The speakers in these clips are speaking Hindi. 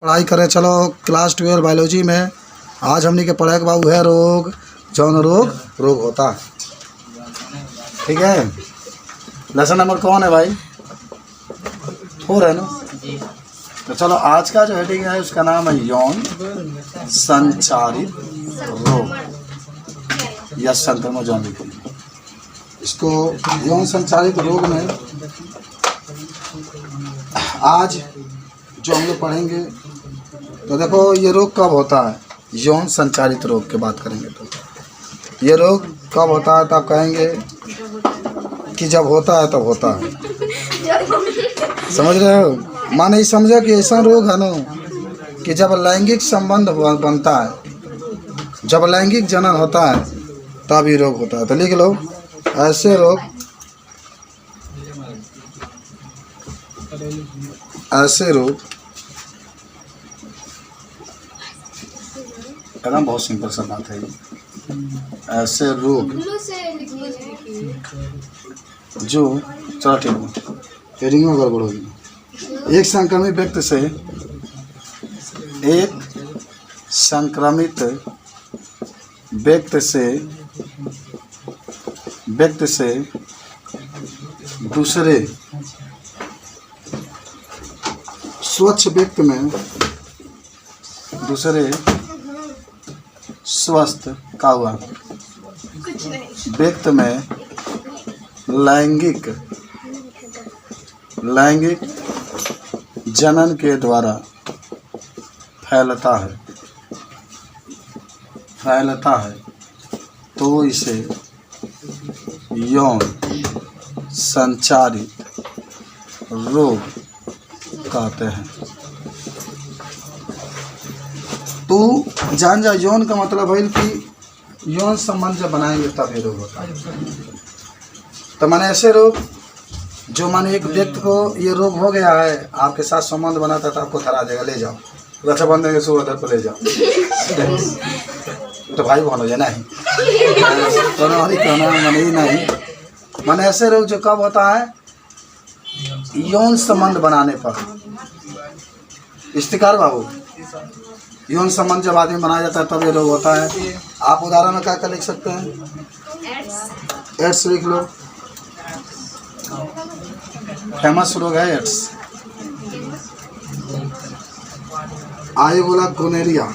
पढ़ाई करे चलो क्लास 12 बायोलॉजी में। आज हमने के पढ़ाई के बाबू है रोग, जौन रोग होता। ठीक है, लेसन नंबर कौन है भाई? 4 है ना। तो चलो आज का जो हेडिंग है उसका नाम है यौन संचारित रोग या संक्रमण जौन लिखेंगे इसको। यौन संचारित रोग में आज जो हम लोग पढ़ेंगे तो देखो ये रोग कब होता है। यौन संचारित रोग की बात करेंगे तो ये रोग कब होता है तो आप कहेंगे कि जब होता है तब होता है। समझ रहे हो? माने समझो कि ऐसा रोग है ना कि जब लैंगिक संबंध बनता है, जब लैंगिक जनन होता है तब ये रोग होता है। तो लिख लो, ऐसे रोग एकदम बहुत सिंपल सा बात है। ऐसे रोग जो चलो ठीक है, हेडिंग में गड़बड़ होगी। एक संक्रमित व्यक्ति से दूसरे स्वच्छ व्यक्ति में दूसरे स्वस्थ का हुआ व्यक्ति में लैंगिक जनन के द्वारा फैलता है तो इसे यौन संचारित रोग कहते हैं। तो जान जा, यौन का मतलब है कि यौन संबंध जब बनाएंगे तब ये रोग होता है। तो माने ऐसे रोग जो माने एक व्यक्ति को ये रोग हो गया है, आपके साथ संबंध बनाता था, आपको धरा देगा, ले जाओ रक्षाबंधन के सुबह को ले जाओ तो भाई बहन हो जाए नहीं कहना माने ही नहीं। माने ऐसे रोग जो कब होता है? यौन संबंध बनाने पर। इस्तिकार बाबू, यौन संबंध जब आदमी बनाया जाता है तब ये रोग होता है। आप उदाहरण में क्या लिख सकते हैं? एड्स लिख लो, फेमस रोग है एड्स। आगे बोला गोनेरिया,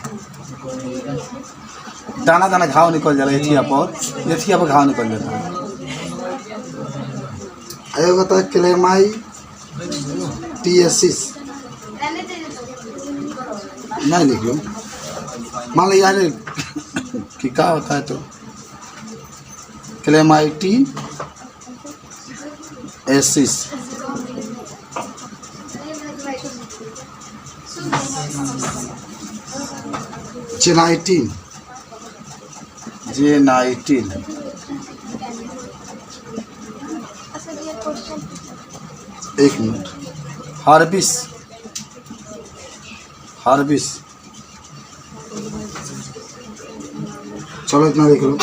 दाना दाना घाव निकल जाला एथिया पर घाव निकल जाता है। आगे होता है क्लेमाइटियसिस, नहीं लिख लो, मान लो यार कि क्या होता है। तो क्लेमाइटियसिस जेनाइटिन एक मिनट, हार्बिस चलो इतना लिख लो।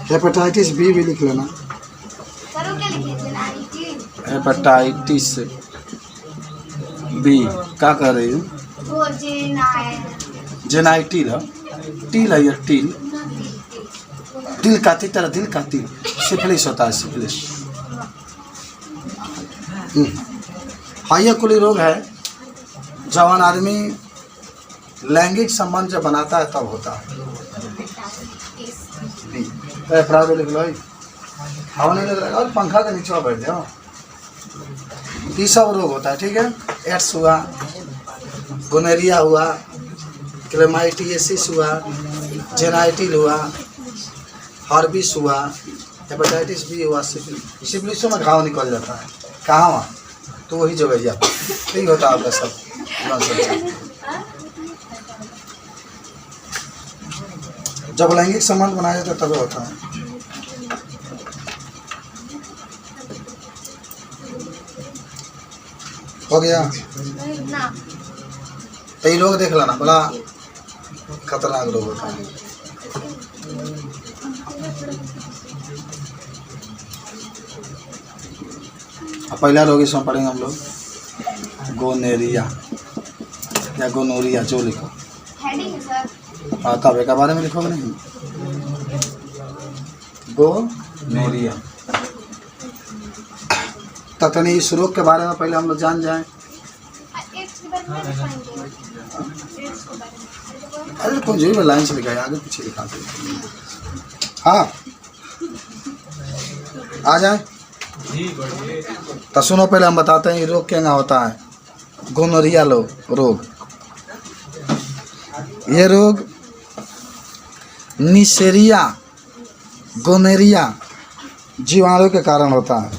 हेपेटाइटिस बी भी लिख लेना। हेपेटाइटिस बी क्या कर रही हूँ? जेनाइटिल है, टील है, ये टील दिल का तिल। सिफिलिस होता है, सिफिलिस। हाँ, ये कुली रोग है जवान आदमी लैंगिक संबंध जब बनाता है तब होता है। तो लिख लो, हवा नहीं लग रहा और पंखा के नीचे बैठ जाओ। ये सब रोग होता है। ठीक है, एड्स हुआ, गोनेरिया हुआ, क्लेमाइटियसिस हुआ, जेनाइटिल हुआ, हार्बिस हुआ, हेपेटाइटिस बी हुआ, सिफिलिस में घाव निकल जाता है। कहाँ वहाँ? तो वही जगह जाता है। ठीक होता है आपका सब। जब लैंगिक संबंध बनाया जाता है तब होता है। हो गया? तो ये लोग देख लेना, बड़ा खतरनाक रोग होता है। पहला रोग इसमें पढ़ेंगे हम लोग गोनेरिया। या गोनोरिया, जो लिखो। हेडिंग है सर। हाँ, तब एक बारे में लिखोगे नहीं, गोनोरिया। तखनी इस रोग के बारे में पहले हम लोग जान जाएं। एड्स के बारे में लिखाएंगे। एड्स के बारे में अरे कौन जो भी लाइन से लिखा है, आगे पीछे लिखा दे। हाँ, आ जाए तो सुनो, पहले हम बताते हैं ये रोग क्या होता है। गोनोरिया रोग, ये रोग निसेरिया गोनेरिया जीवाणु के कारण होता है।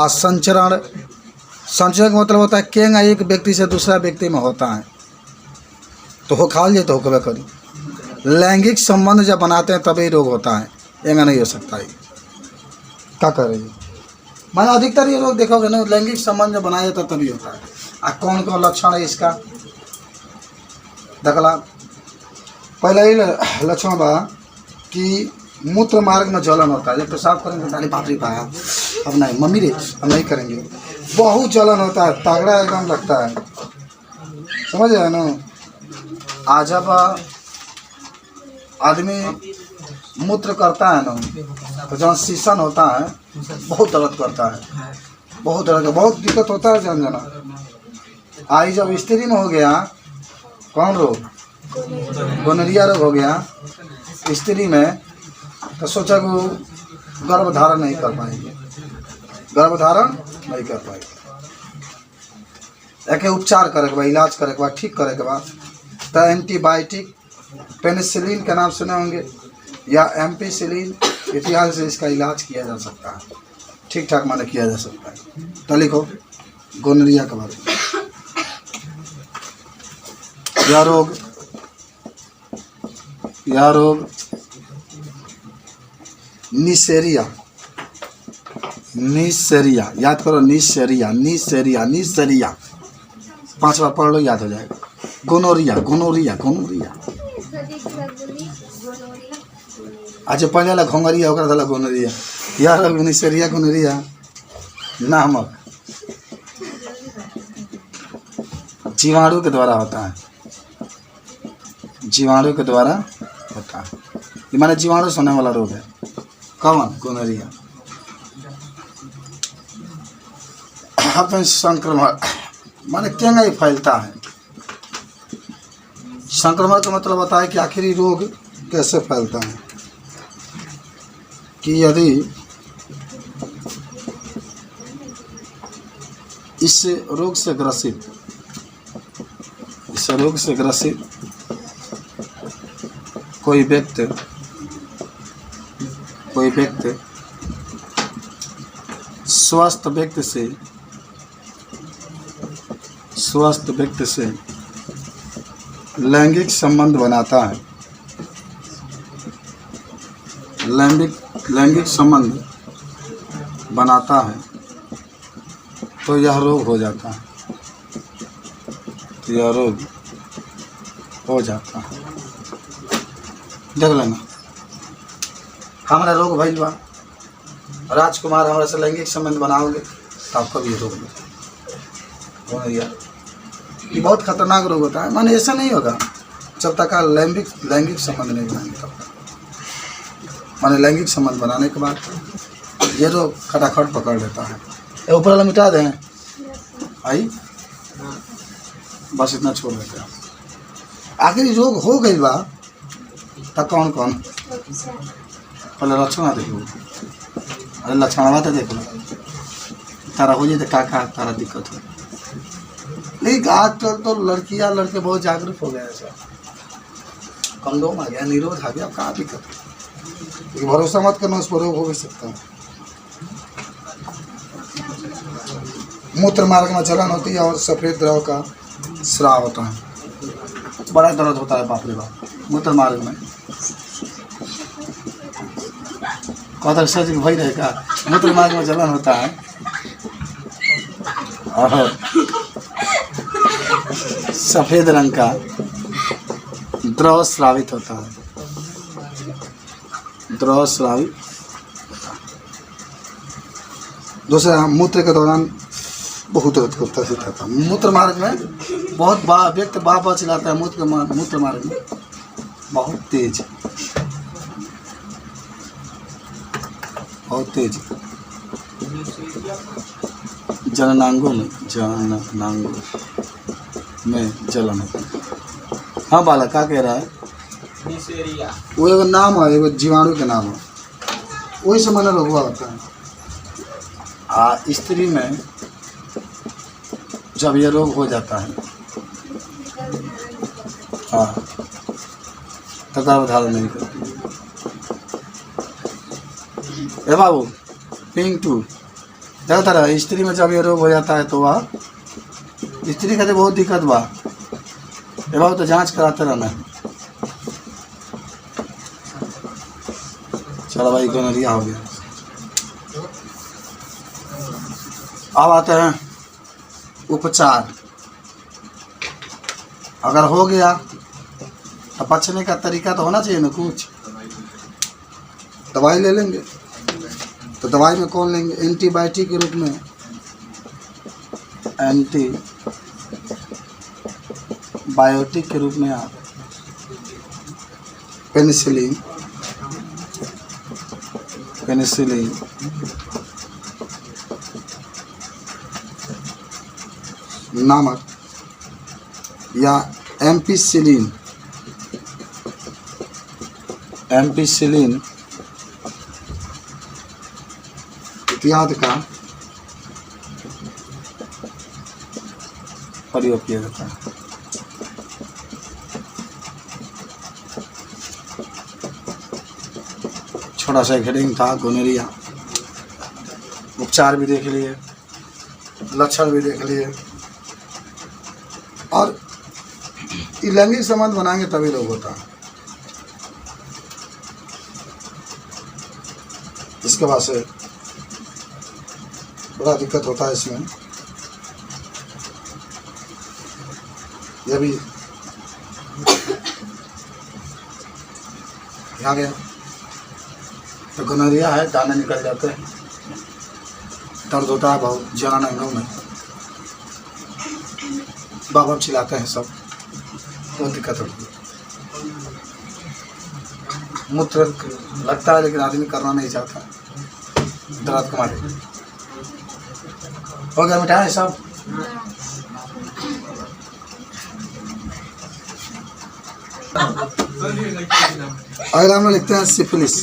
संचरण, संचरण का मतलब होता है केंगा एक व्यक्ति से दूसरा व्यक्ति में होता है, तो हो खा लिए तो हो करी। लैंगिक संबंध जब बनाते हैं तभी रोग होता है, एंगा नहीं हो सकता है। क्या कर रही है, मैंने अधिकतर ये रोग देखोगे ना, लैंगिक संबंध जब बनाया जाता तभी होता है। कौन कौन लक्षण है इसका देखला। पहला ही लक्षण बा कि मूत्र मार्ग में जलन होता है। जब पेशाब करेंगे तो बाप रे पाया, अब नहीं मम्मी रे, अब नहीं करेंगे, बहुत जलन होता है, तगड़ा एकदम लगता है, समझ रहे ना। आज जब आदमी मूत्र करता है ना, तो जहाँ शीशन होता है बहुत दर्द करता है, बहुत दर्द, बहुत दिक्कत होता है जन जना। आई जब स्त्री में हो गया कौन रोग, गोनोरिया रोग हो गया स्त्री में, तो सोचा कि वो गर्भ धारण नहीं कर पाएंगे, गर्भ धारण नहीं कर पाएंगे। एक उपचार करे के बाद, इलाज करे के बाद, ठीक करे के बाद, तो एंटीबायोटिक पेनिसिलिन के नाम सुने होंगे, या एम्पिसिलिन, इतिहास से इसका इलाज किया जा सकता है, ठीक ठाक माने किया जा सकता है। तो लिखो गोनोरिया के बारे में। यह रोग निसेरिया, निसेरिया याद करो, निसेरिया निसेरिया निसेरिया 5 बार पढ़ लो, याद हो जाएगा। गोनोरिया गोनोरिया गोनोरिया, अच्छा पहले वाला घोंगरिया होकर था गोनोरिया, यार निसेरिया गोनोरिया नामक जीवाणु के द्वारा होता है, जीवाणु के द्वारा होता है। ये माने जीवाणु से होने वाला रोग है। कौन, गोनोरिया। अब संक्रमण माने क्या ही फैलता है। संक्रमण का मतलब होता है कि आखिर ये रोग कैसे फैलता है, कि यदि इस रोग से ग्रसित कोई व्यक्ति स्वस्थ व्यक्ति से लैंगिक संबंध बनाता है, लैंगिक संबंध बनाता है, तो यह रोग हो जाता है, तो यह रोग हो जाता है। देख लेना, हमारा रोग भइल बा, राजकुमार हमारे से लैंगिक संबंध बनाओगे तो आपको भी रोग गोनोरिया। ये बहुत खतरनाक रोग होता है, माने ऐसा नहीं होगा जब तक आप लैंगिक संबंध नहीं बनाएंगे तब तक। माने लैंगिक संबंध बनाने के बाद ये रोग खटाखट पकड़ लेता है। ये ऊपर वाला मिटा दें, आई बस इतना छोड़ देते हैं। आखिर रोग हो गई बा तब कौन कौन, पहले लक्षण देखो, अरे लक्षण तो देख लो, तारा हो जाए तो का तारा दिक्कत हो। लेकिन आजकल तो लड़कियां लड़के बहुत जागरूक हो गए हैं सर, कंडोम आ गया, निरोध आ गया, अब कहाँ दिक्कत है। लेकिन भरोसा मत करना, उस पर रोग हो भी सकता है। मूत्र मार्ग में जलन होती है और सफेद द्रव का स्राव होता है, बड़ा दर्द होता है, बाप रे बाप। मूत्र मार्ग में कहता सच भाई रहेगा, मूत्र मार्ग में जलन होता है और सफेद रंग का द्रव स्रावित होता है, द्रव स्रावित। दूसरा, मूत्र के दौरान बहुत दर्द करता था। मूत्र मार्ग में बहुत व्यक्ति बाबा चिल्लाता है, मूत्र मार्ग में बहुत तेज, बहुत तेज जननांगों में जलन। हाँ बालक क्या कह रहा है? वो एगो नाम है, एगो जीवाणु के नाम है, वही से मन रोग होता है। स्त्री में जब ये रोग हो जाता है तो गर्भधारण नहीं करती। ए बाबू पिंक टू देखता रहा, स्त्री में जब ये रोग हो जाता है तो वह स्त्री कहते बहुत दिक्कत बा। ए बाबू तो जांच कराते रहना है। चलो भाई गोनरिया हो गया। अब आते हैं उपचार। अगर हो गया तो बचने का तरीका तो होना चाहिए ना, कुछ दवाई ले लेंगे। तो दवाई में कौन लेंगे? एंटीबायोटिक के रूप में एंटीबायोटिक के रूप में आप पेनिसिलिन नामक या एम्पिसिलिन इत्यादि का प्रयोग किया जाता है। छोटा सा हेडिंग था गोनोरिया। उपचार भी देख लिए, लक्षण भी देख लिए, और लैंगिक संबंध बनाएंगे तभी रोग होता है। इसके बाद से बड़ा दिक्कत होता है इसमें। यह भी यहाँ गया तो गोनोरिया है, दाने निकल जाते हैं, दर्द होता है बहुत जलन अंगों में, बाबा चिल्लाते हैं, सब बहुत दिक्कत होती है। मूत्र लगता है लेकिन आदमी करना नहीं चाहता, दर्द कमा दे। हो गया मिठाई सब? अगर हम लोग लिखते हैं सिफिलिस,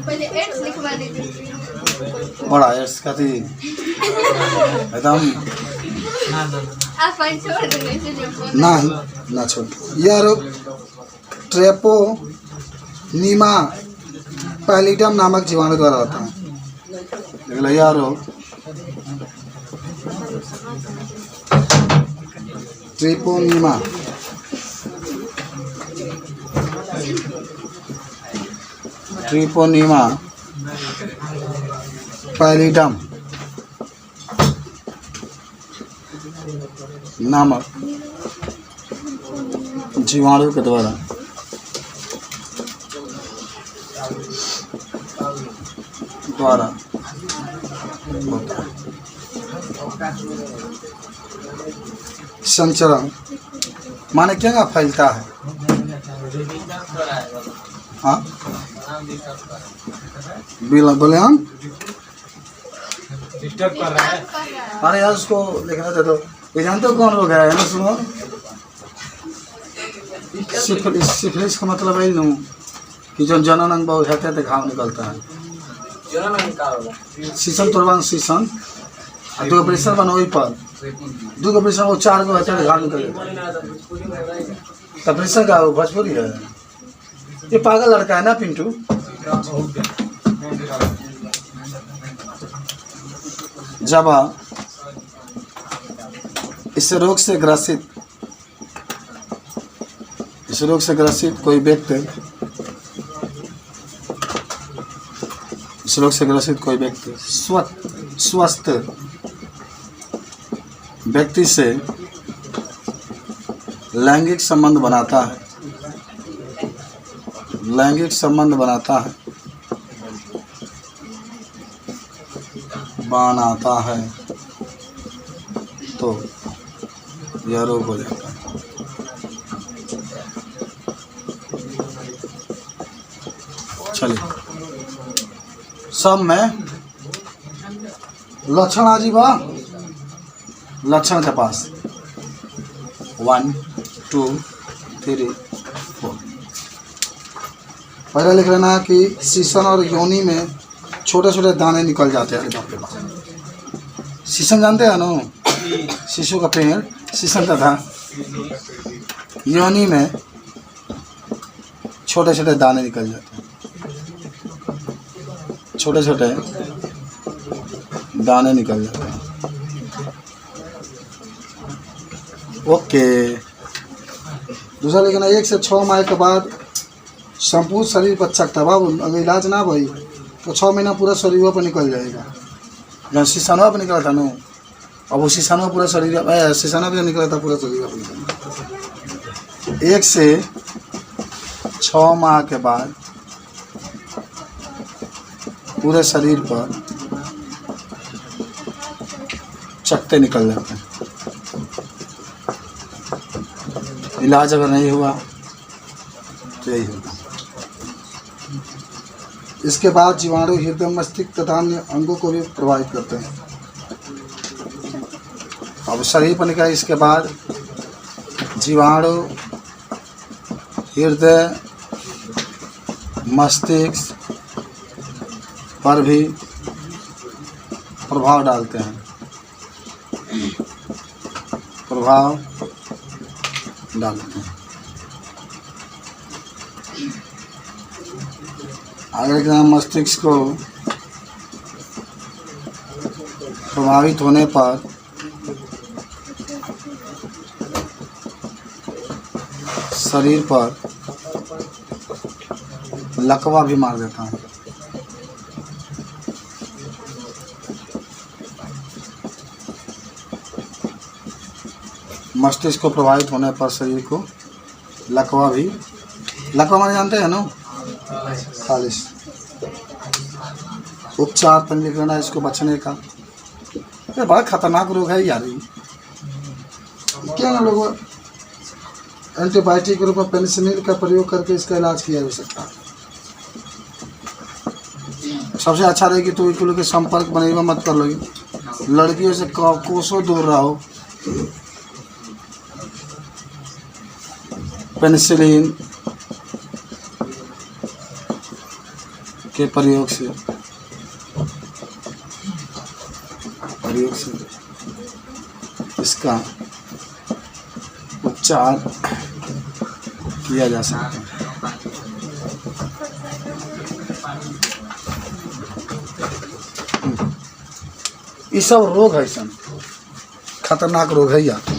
पहले एड्स लिखवा दीजिए। बड़ा एड्स का थी एकदम। आप फाइन छोड़ देंगे नहीं ना छोड़। यह रोग ट्रेपोनीमा पैलिडम नामक जीवाणु द्वारा होता है। यह रोग ट्रेपोनीमा पैलिडम नामक जीवाणु के द्वारा होता है। संचरण माने क्या फैलता है? हाँ बोले हम अरे यार उसको लिखना दे दो। ये जानते हो कौन रोग है ना? सुनो, सिफिलिस का मतलब है नू कि जो जनन अंग बहुत है तो घाव निकलता है। शीशन तोड़वान शीशन दो ऑपरेशन बन वही पर दो ऑपरेशन वो 4 गो है घाव निकल जाता है। ऑपरेशन का भोजपुरी है। ये पागल लड़का है ना पिंटू। जब इस रोग से ग्रसित कोई व्यक्ति स्वस्थ व्यक्ति से लैंगिक संबंध बनाता है बाण आता है तो यह रोग हो जाता है। चलिए सब में लक्षण आजीबा लक्षण के पास 1 2 3 4। पहले लिख लेना है कि शीशन और योनि में छोटे छोटे दाने निकल जाते हैं। शीशन जानते हैं ना, शीशो का पेड़ शीशन का था। योनि में छोटे छोटे दाने निकल जाते हैं, छोटे छोटे दाने निकल जाते हैं। ओके। दूसरा लिखना 1 से 6 माह के बाद संपूर्ण शरीर पर चकता। बाबू अगर इलाज ना भाई तो 6 महीना पूरा शरीर पर निकल जाएगा। जहाँ शीशनवा पर निकला था ना, अब वो शीशनवा पूरा शरीर शीशनवा पर निकला था पूरा शरीर पर निकला। 1 से 6 माह के बाद पूरे शरीर पर चकते निकल जाते हैं। इलाज अगर नहीं हुआ तो यही होगा। इसके बाद जीवाणु हृदय मस्तिष्क तथा अन्य अंगों को भी प्रभावित करते हैं। अब शरीर पर निकला, इसके बाद जीवाणु हृदय मस्तिष्क पर भी प्रभाव डालते हैं, प्रभाव डालते हैं। आगे के मस्तिष्क को प्रभावित होने पर शरीर पर लकवा भी मार देता है। मस्तिष्क को प्रभावित होने पर शरीर को लकवा भी, लकवा माने जानते हैं ना, खालिश। उपचार पर लिख लेना इसको बचने का। ये बड़ा खतरनाक रोग है यार। क्या ना लोग एंटीबायोटिक के रूप में पेनिसिलिन का प्रयोग करके इसका इलाज किया जा सकता है। सबसे अच्छा रहेगी तो एक लोग के संपर्क बनेगा मत कर लोगे। लड़कियों से कोसों दूर रहो। पेनिसिलिन के प्रयोग से इसका उपचार किया जा सकता है। ये सब रोग है, सन खतरनाक रोग है यार।